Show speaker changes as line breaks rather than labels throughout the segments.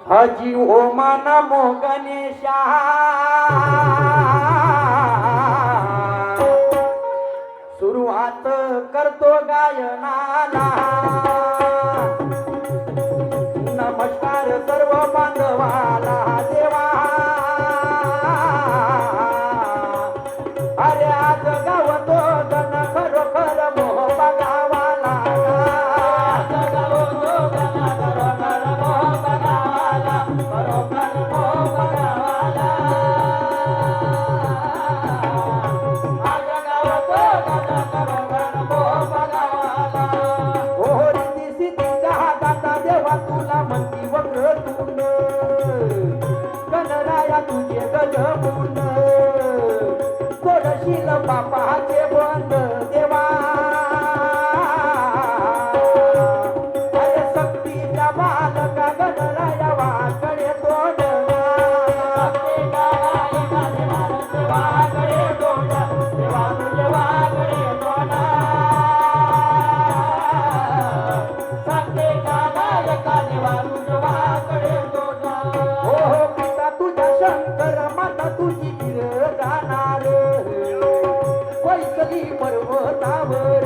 हजी ओमा नमो गणेशा सुरुवात करतो गायनाला नमस्कार सर्व बांधवाला देवा अरे आज गावतो गण खरोखर मोह बघावाला आज गावतो गण खरोखर मोह बघावाला खरोखर मोह बघावाला आज गावतो गण खरोखर मोह बघावाला हो रिद्धी सिद्धीच्या हातात देवा तुला म्हणती वक्रतुंड गणराया तुझे गजमुंड सोडशील बापाचे बंद देवा अरे सक्तीच्या बालका गणराया वाकडे तोंड वाकडे तोंड देवा तुझे वाकडे तोंड सक्तीच्या बालका देवा तुझे वाकडे तोंड हो हो पिता तुझ्या शंकर माता तुझी गिर जाणार वैसली पर्वतावर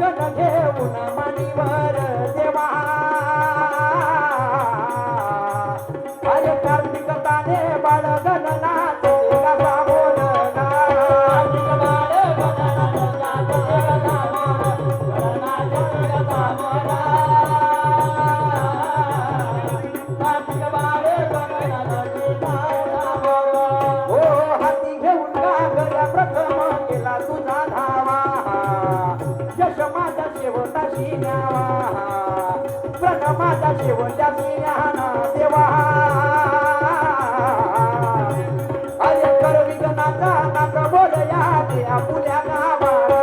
गण घेऊन मानीवर देवा अरे कार्तिक ताने बाळ गणनाथ देवा बोल कार्तिक बाळ गणनाथ देवा बोल गणनाथ देवा बोल कार्तिक बाळ गणनाथ देवा बोल हो हाती घेऊन गागऱ्या प्रथम केला तुझा धावा यश माझ्या शेवटाशी न्यावा प्रण माझ्या शेवटाशी न्याना देवा अरे कर विघ्नाचा नाथ बोल या दे आपल्या गावाला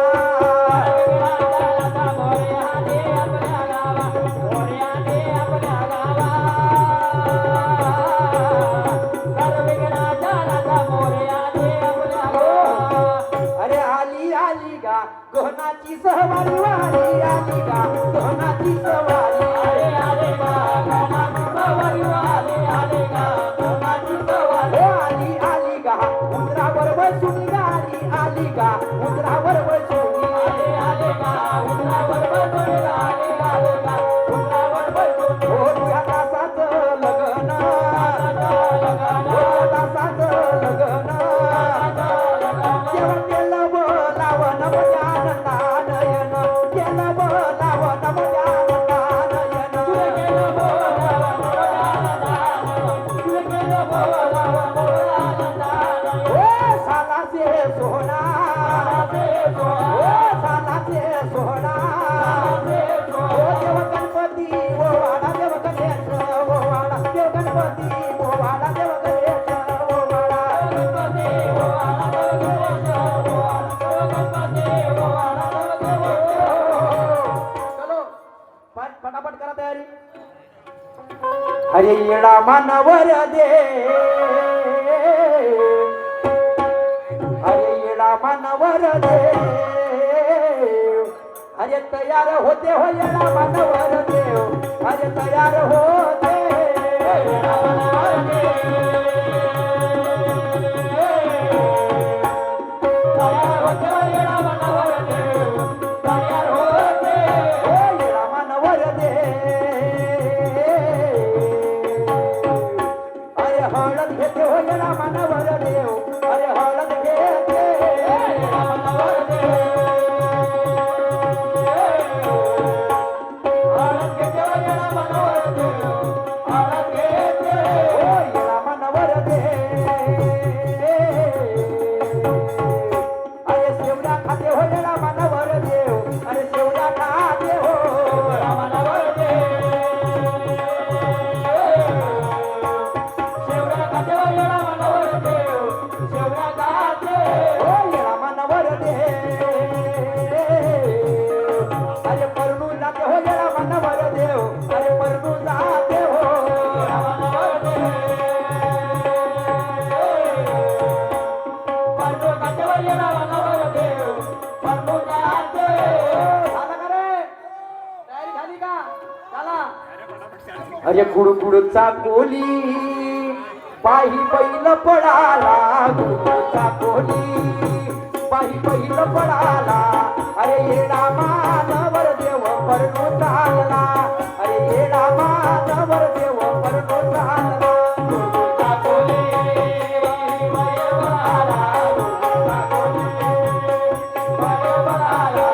अरे आली आली गा गहनाची सहवारी वाली आली गा गहनाची सवारी अरे आली गा गहनाची सवारी वाली आली गा गहनाची सवारी आली आली गा उंदरावर बसून गाली आली गा उंदरावर बसून आली आली गा उंदरावर बसून गाली आली गा उंदरावर बसून हो तुझ्या दासाचं लग्न हो दासाचं लग्न केवळ केलं बोलावं नमच्या आनंदानयन केलं बोलावं नमच्या आनंदानयन केलं बोलावं ओ सालाचे सोना ओ सालाचे सोना ओ देव गणपती ओ वाडा देव गणेश ओ वाडा देव गणपती ओ वाडा देव गणेश ओ वाडा गणपती ओ वाडा देव गणेश ओ वाडा गणपती ओ वाडा देव गणेश चलो फटाफट करा तयारी अरे येडा मानवर दे अरे येडा मानवर दे अरे तयार होते हो येडा मानवर देव अरे तयार होते येडा मानवर तयार होते हो येडा मानवर देव तयार होते हो येडा मानवर अरे हळद घेते हो येडा मानवर देव अरे हळद घेते येडा मानवर देव हळद घेते हो येडा मानवर देव हळद घेते हो येडा मानवर अरे शेवड्या खाते हो येडा मानवर देव अरे शेवड्या खाते हो येडा मानवर शेवड्या खाते हो येडा मानवर देव शेवड्या खाते हो येडा मानवर अरे परनू जाते हो येडा मानवर देव अरे परनू जाते हो येडा अरे कुडकुडचा कोली पायी बैल पडाला, कुडकुडचा कोली पायी बैल पडाला. अरे येडा मानवर देव परनो चालला, अरे येडा मानवर देव परनो चालला. कुडकुडचा कोली पायी बैल पडाला, कुडकुडचा कोली पायी पडाला.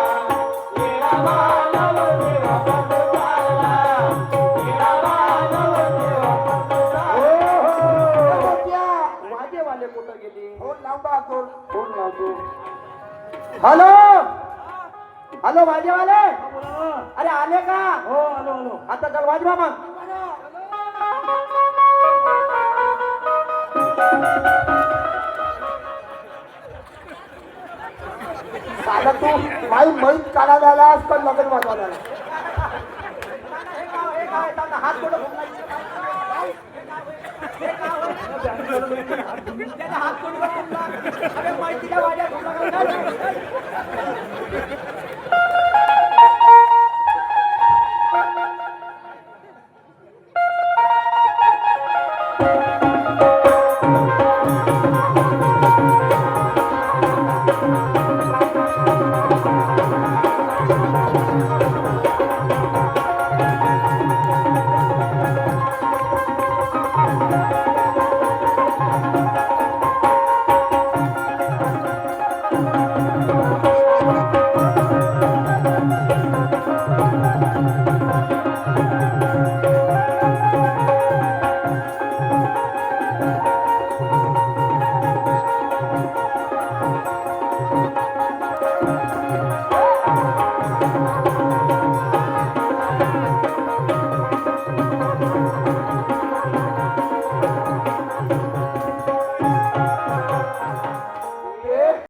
येडा मानवर देव परनो चालला, येडा मानवर देव परनो चालला. वाजेवाले कुठं गेले? फोन लांबा, फोन लावतो. हॅलो हॅलो वाजेवाले, अरे आले का? हो आलो आलो. आता चल वाजवा मग. साला तू माई मैत काढायला आलास पण लगन वाजवायला आला. हात कुठं हात